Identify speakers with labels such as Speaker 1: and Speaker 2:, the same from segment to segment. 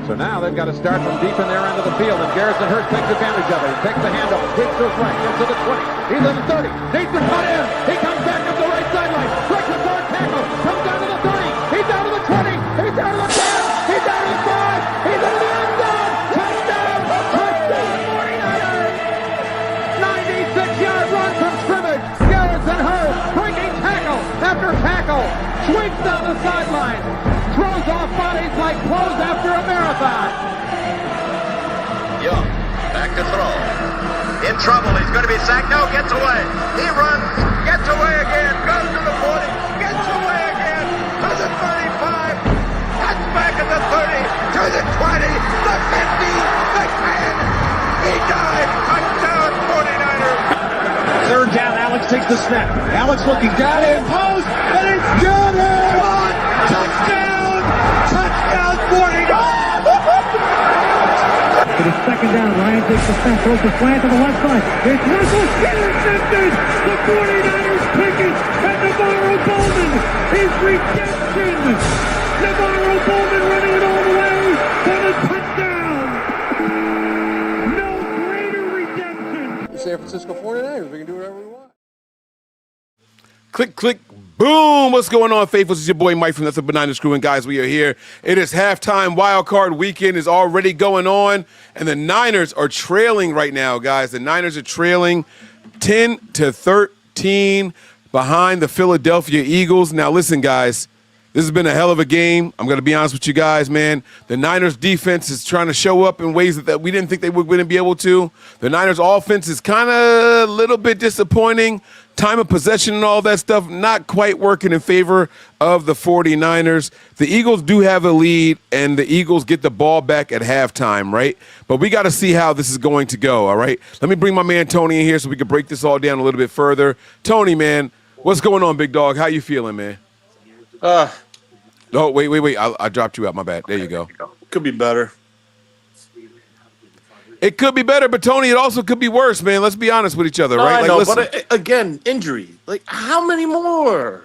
Speaker 1: So now they've got to start from deep in their end of the field, and Garrison Hurst takes advantage of it. He takes the handoff, takes to his right, into the 20. He's in the 30. Needs to cut in. He comes back up the right sideline. Breaks a hard tackle. Comes down to the 30. He's down to the 20. He's down to the 10. He's down to the 5. He's into the end zone. Touchdown. Touchdown 49ers. 96-yard run from scrimmage. Garrison Hurst breaking tackle after tackle. Sweeps down the sideline. Throws off bodies like clothes after a marathon.
Speaker 2: Young, back to throw. In trouble, he's going to be sacked. No, gets away. He runs, gets away again, goes to the 40, gets away again, to the 35, cuts back at the 30, to the 20, the 50, the 10. He dives. Touchdown, 49ers.
Speaker 1: Third down, Alex takes the snap. Alex looking down in post, and it's good. Touchdown! Touchdown, 49ers!
Speaker 3: It is second down. Ryan takes the snap, throws the slant to the left side. It's Russell intercepted. The 49ers pick it, and Navarro Bowman is redemption. Navarro Bowman running it all the way for the touchdown. No greater redemption.
Speaker 4: The San Francisco 49ers. We can do whatever we want.
Speaker 5: Click, click, boom. What's going on, Faithfuls? It's your boy Mike from Nothing But Niners Crew, and guys, we are here. It is halftime. Wildcard weekend is already going on, and the Niners are trailing right now, guys. The Niners are trailing 10-13 behind the Philadelphia Eagles. Now, listen, guys, this has been a hell of a game. I'm going to be honest with you guys, man. The Niners defense is trying to show up in ways that we didn't think they wouldn't be able to. The Niners offense is kind of a little bit disappointing. Time of possession and all that stuff not quite working in favor of the 49ers. The Eagles do have a lead, and the Eagles get the ball back at halftime, right? But we got to see how this is going to go, all right? Let me bring my man Tony in here so we can break this all down a little bit further. Tony, man, what's going on, big dog? How you feeling, man? Oh, wait. I dropped you out. My bad. There you go.
Speaker 6: Could be better.
Speaker 5: It could be better, but Tony, it also could be worse, man. Let's be honest with each other, right?
Speaker 6: I know, but again, injury. Like, how many more?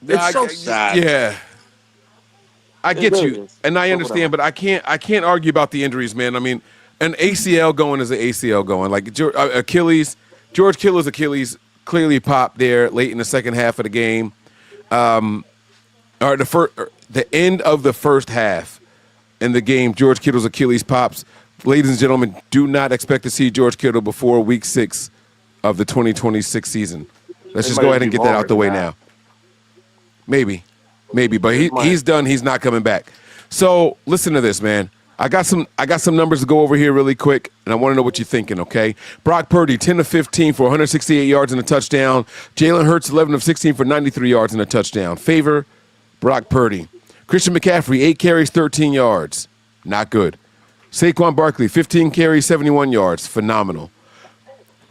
Speaker 6: It's so sad.
Speaker 5: Yeah. I get you, and I understand, but I can't argue about the injuries, man. I mean, an ACL going is an ACL going. Like Achilles, George Kittle's Achilles clearly popped there late in the second half of the game. Or the end of the first half in the game, George Kittle's Achilles pops. Ladies and gentlemen, do not expect to see George Kittle before week 6 of the 2026 season. Let's just go ahead and get that out the way now. Maybe, but he's done. He's not coming back. So listen to this, man. I got some numbers to go over here really quick, and I want to know what you're thinking, okay? Brock Purdy, 10 of 15 for 168 yards and a touchdown. Jalen Hurts, 11 of 16 for 93 yards and a touchdown. Favor Brock Purdy. Christian McCaffrey, 8 carries, 13 yards. Not good. Saquon Barkley, 15 carries, 71 yards. Phenomenal.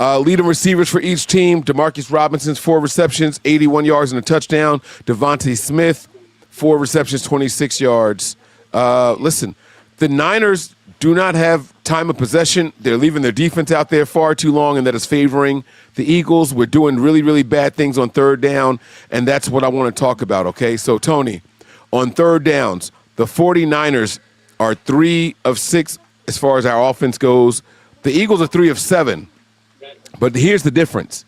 Speaker 5: Leading receivers for each team, Demarcus Robinson's 4 receptions, 81 yards and a touchdown. Devontae Smith, 4 receptions, 26 yards. Listen, the Niners do not have time of possession. They're leaving their defense out there far too long, and that is favoring the Eagles. We're doing really, really bad things on third down, and that's what I want to talk about, okay? So, Tony, on third downs, the 49ers are 3 of 6 as far as our offense goes. The Eagles are 3 of 7. But here's the difference.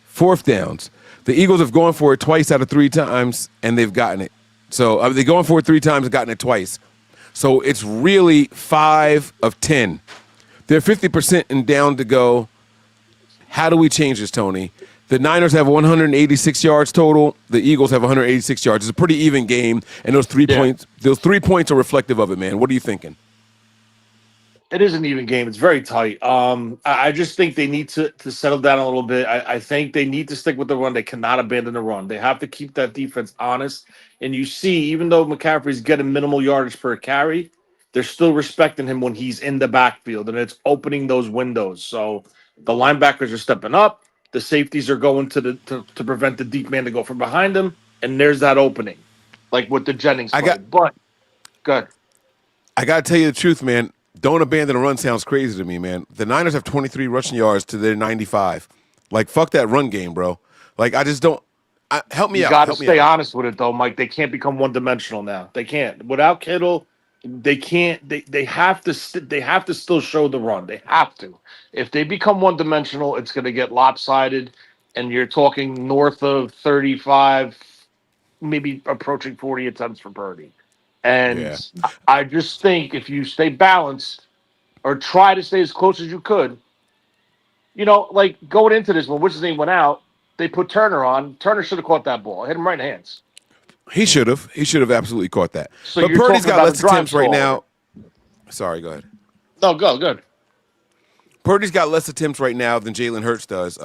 Speaker 5: Fourth downs. The Eagles have gone for it twice out of 3 times, and they've gotten it. So they've gone for it 3 times and gotten it twice. So it's really 5 of 10. They're 50% and down to go. How do we change this, Tony? The Niners have 186 yards total. The Eagles have 186 yards. It's a pretty even game, and those 3 points, those 3 points are reflective of it, man. What are you thinking?
Speaker 6: It is an even game. It's very tight. I just think they need to settle down a little bit. I think they need to stick with the run. They cannot abandon the run. They have to keep that defense honest. And you see, even though McCaffrey's getting minimal yardage per carry, they're still respecting him when he's in the backfield, and it's opening those windows. So the linebackers are stepping up. The safeties are going to prevent the deep man to go from behind them, and there's that opening, like with the Jennings play. But good.
Speaker 5: I got to tell you the truth, man. Don't abandon the run sounds crazy to me, man. The Niners have 23 rushing yards to their 95. Like, fuck that run game, bro. Like, I just don't help me out.
Speaker 6: You got to stay honest with it, though, Mike. They can't become one-dimensional now. They can't. Without Kittle, they can't. They have to. They have to still show the run. They have to. If they become one dimensional, it's going to get lopsided, and you're talking north of 35, maybe approaching 40 attempts for Purdy. And
Speaker 5: Yeah.
Speaker 6: I just think if you stay balanced or try to stay as close as you could, like going into this, when what's his name went out, they put Turner on. Turner should have caught that ball. Hit him right in the hands.
Speaker 5: He should have. He should have absolutely caught that.
Speaker 6: So
Speaker 5: But
Speaker 6: you're
Speaker 5: Purdy's
Speaker 6: talking
Speaker 5: got
Speaker 6: about
Speaker 5: less
Speaker 6: a drive
Speaker 5: attempts right
Speaker 6: stall.
Speaker 5: now. Sorry, go ahead.
Speaker 6: No, good.
Speaker 5: Purdy's got less attempts right now than Jalen Hurts does,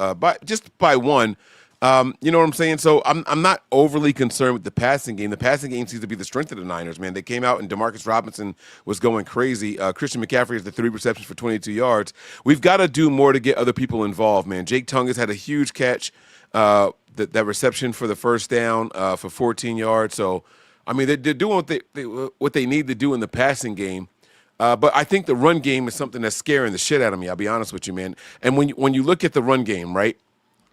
Speaker 5: by one. You know what I'm saying? So I'm not overly concerned with the passing game. The passing game seems to be the strength of the Niners, man. They came out and Demarcus Robinson was going crazy. Christian McCaffrey has the 3 receptions for 22 yards. We've got to do more to get other people involved, man. Jake Tung has had a huge catch, that reception for the first down for 14 yards. So, I mean, they're doing what they need to do in the passing game. But I think the run game is something that's scaring the shit out of me. I'll be honest with you, man. And when you look at the run game, right,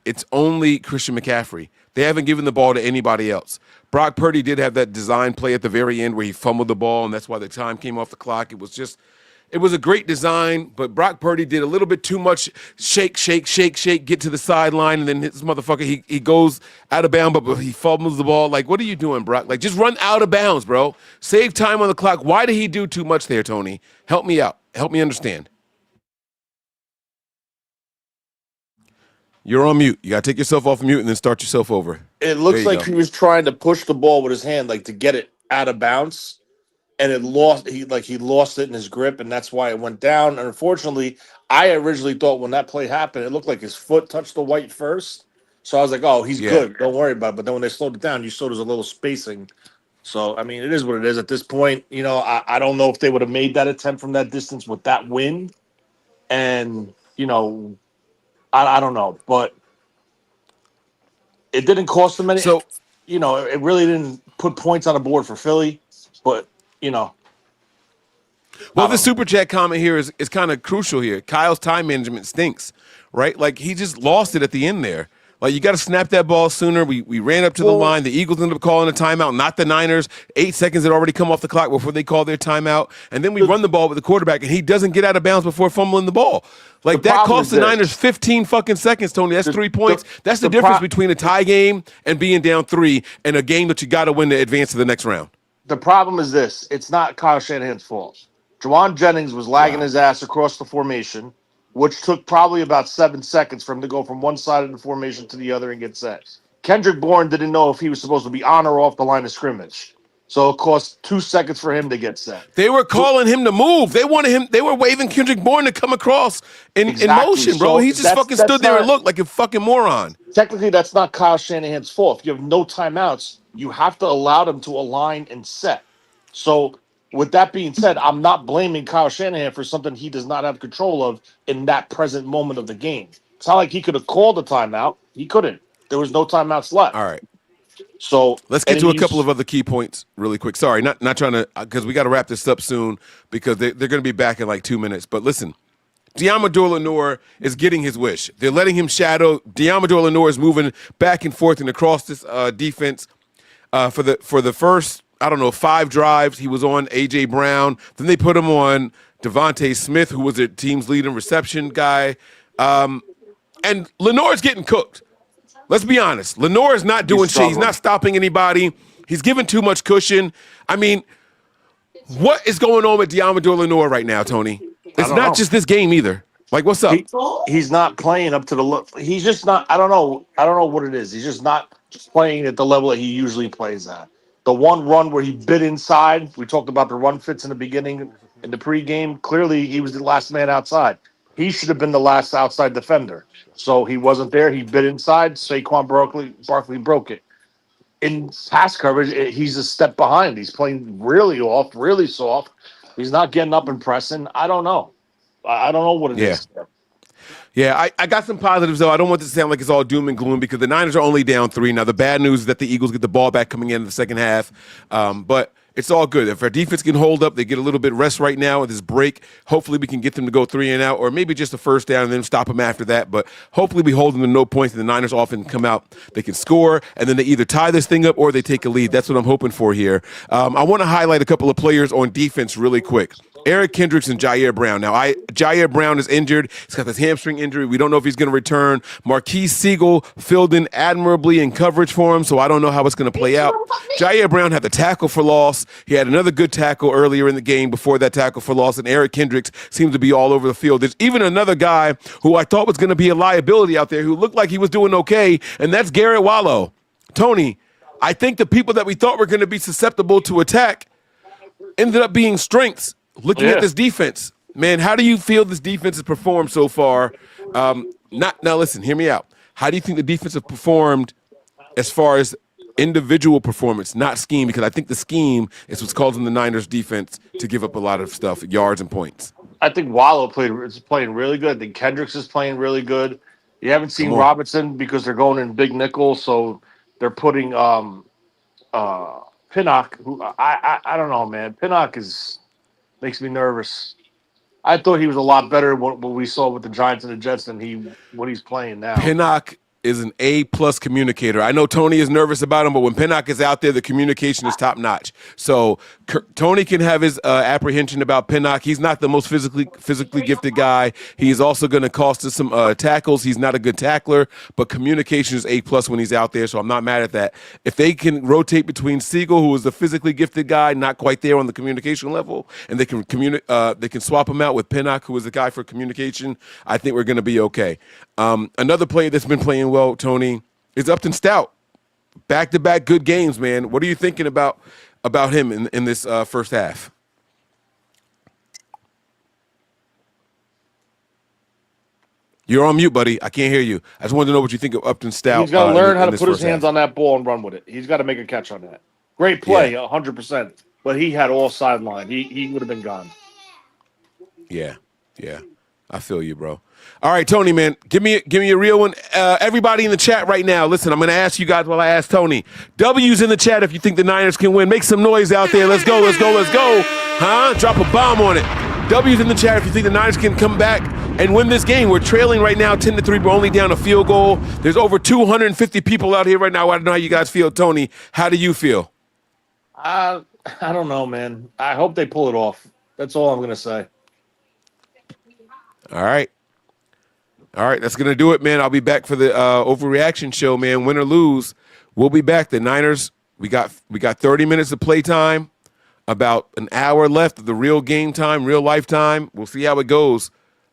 Speaker 5: it's only Christian McCaffrey. They haven't given the ball to anybody else. Brock Purdy did have that design play at the very end where he fumbled the ball, and that's why the time came off the clock. It was a great design, but Brock Purdy did a little bit too much shake, get to the sideline, and then this motherfucker, he goes out of bounds, but he fumbles the ball. Like, what are you doing, Brock? Like, just run out of bounds, bro. Save time on the clock. Why did he do too much there, Tony? Help me out. Help me understand. You're on mute. You got to take yourself off mute and then start yourself over.
Speaker 6: It looks like he was trying to push the ball with his hand, like to get it out of bounds, and it lost. He lost it in his grip, and that's why it went down. And unfortunately, I originally thought when that play happened, it looked like his foot touched the white first. So I was like, "Oh, he's good. Don't worry about it." But then when they slowed it down, you saw there's a little spacing. So I mean, it is what it is at this point. I don't know if they would have made that attempt from that distance with that wind, and I don't know, but it didn't cost them any.
Speaker 5: So,
Speaker 6: it really didn't put points on the board for Philly, but
Speaker 5: well, the super chat comment here is kind of crucial here. Kyle's time management stinks, right? Like, he just lost it at the end there. Like, you got to snap that ball sooner. We ran up to the line. The Eagles ended up calling a timeout, not the Niners. 8 seconds had already come off the clock before they called their timeout. And then we run the ball with the quarterback, and he doesn't get out of bounds before fumbling the ball. Like, that cost the Niners 15 fucking seconds, Tony. That's 3 points. That's the difference between a tie game and being down 3 and a game that you got to win to advance to the next round.
Speaker 6: The problem is this. It's not Kyle Shanahan's fault. Juwan Jennings was lagging his ass across the formation, which took probably about 7 seconds for him to go from one side of the formation to the other and get set. Kendrick Bourne didn't know if he was supposed to be on or off the line of scrimmage. So it cost 2 seconds for him to get set.
Speaker 5: They were calling him to move. They wanted him. They were waving Kendrick Bourne to come across in motion, bro.
Speaker 6: So
Speaker 5: he just fucking stood there and looked like a fucking moron.
Speaker 6: Technically, that's not Kyle Shanahan's fault. If you have no timeouts, you have to allow them to align and set. So with that being said, I'm not blaming Kyle Shanahan for something he does not have control of in that present moment of the game. It's not like he could have called a timeout. He couldn't. There was no timeouts left.
Speaker 5: All right.
Speaker 6: So
Speaker 5: let's get to a couple of other key points really quick. Sorry, not trying to, because we got to wrap this up soon because they're going to be back in like 2 minutes. But listen, Deommodore Lenoir is getting his wish. They're letting him shadow. Deommodore Lenoir is moving back and forth and across this defense for the first, 5 drives. He was on A.J. Brown. Then they put him on Devontae Smith, who was their team's leading reception guy. And Lenoir's getting cooked. Let's be honest. Lenoir is not doing shit. He's not stopping anybody. He's giving too much cushion. I mean, what is going on with Deommodore Lenoir right now, Tony? It's not just this game either. Like, what's up?
Speaker 6: He's not playing up to the level. He's just not. I don't know what it is. He's just not playing at the level that he usually plays at. The one run where he bit inside, we talked about the run fits in the beginning in the pregame. Clearly, he was the last man outside. He should have been the last outside defender. So he wasn't there. He bit inside. Saquon Barkley broke it. In pass coverage, he's a step behind. He's playing really off, really soft. He's not getting up and pressing. I don't know. I don't know what it is.
Speaker 5: Yeah, I got some positives, though. I don't want this to sound like it's all doom and gloom because the Niners are only down 3. Now, the bad news is that the Eagles get the ball back coming in the second half. But It's all good. If our defense can hold up, they get a little bit rest right now with this break. Hopefully we can get them to go 3 and out, or maybe just a first down and then stop them after that. But hopefully we hold them to no points, and the Niners often come out, they can score, and then they either tie this thing up or they take a lead. That's what I'm hoping for here. I want to highlight a couple of players on defense really quick. Eric Kendricks and Jair Brown. Now, Jair Brown is injured. He's got this hamstring injury. We don't know if he's going to return. Marquise Siegel filled in admirably in coverage for him, so I don't know how it's going to play out. Jair Brown had the tackle for loss. He had another good tackle earlier in the game before that tackle for loss, and Eric Kendricks seems to be all over the field. There's even another guy who I thought was going to be a liability out there who looked like he was doing okay, and that's Garrett Wallow. Tony, I think the people that we thought were going to be susceptible to attack ended up being strengths. Looking at this defense, man, how do you feel this defense has performed so far? Now, listen, hear me out. How do you think the defense has performed as far as individual performance, not scheme? Because I think the scheme is what's causing the Niners defense to give up a lot of stuff, yards and points.
Speaker 6: I think Wallow is playing really good. I think Kendricks is playing really good. You haven't seen Robinson because they're going in big nickel, so they're putting Pinnock, who I don't know, man. Pinnock makes me nervous. I thought he was a lot better what we saw with the Giants and the Jets than what he's playing now.
Speaker 5: Pinnock is an A-plus communicator. I know Tony is nervous about him, but when Pinnock is out there, the communication is top-notch. So Tony can have his apprehension about Pinnock. He's not the most physically gifted guy. He's also going to cost us some tackles. He's not a good tackler, but communication is A-plus when he's out there, so I'm not mad at that. If they can rotate between Siegel, who is the physically gifted guy, not quite there on the communication level, and they can swap him out with Pinnock, who is the guy for communication, I think we're going to be okay. Another player that's been playing well, Tony, is Upton Stout. Back-to-back good games, man. What are you thinking about him in this first half? You're on mute, buddy. I can't hear you. I just wanted to know what you think of Upton Stout.
Speaker 6: He's got to learn how to put his hands on that ball and run with it. He's got to make a catch on that. Great play, 100%. But he had all sideline. He would have been gone.
Speaker 5: Yeah. I feel you, bro. All right, Tony, man, give me a real one. Everybody in the chat right now, listen, I'm going to ask you guys while I ask Tony. W's in the chat if you think the Niners can win. Make some noise out there. Let's go. Huh? Drop a bomb on it. W's in the chat if you think the Niners can come back and win this game. We're trailing right now 10-3. We're only down a field goal. There's over 250 people out here right now. I don't know how you guys feel. Tony, how do you feel?
Speaker 6: I don't know, man. I hope they pull it off. That's all I'm going to say.
Speaker 5: All right, that's going to do it, man. I'll be back for the overreaction show, man. Win or lose, we'll be back. The Niners, we got 30 minutes of play time, about an hour left of the real game time, real life time. We'll see how it goes.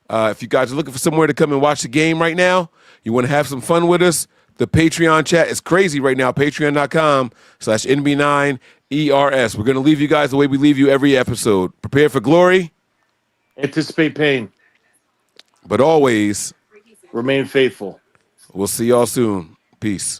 Speaker 5: If you guys are looking for somewhere to come and watch the game right now, you want to have some fun with us, the Patreon chat is crazy right now, patreon.com/NB9ERS. We're going to leave you guys the way we leave you every episode. Prepare for glory.
Speaker 6: Anticipate pain.
Speaker 5: But always
Speaker 6: remain faithful.
Speaker 5: We'll see y'all soon. Peace.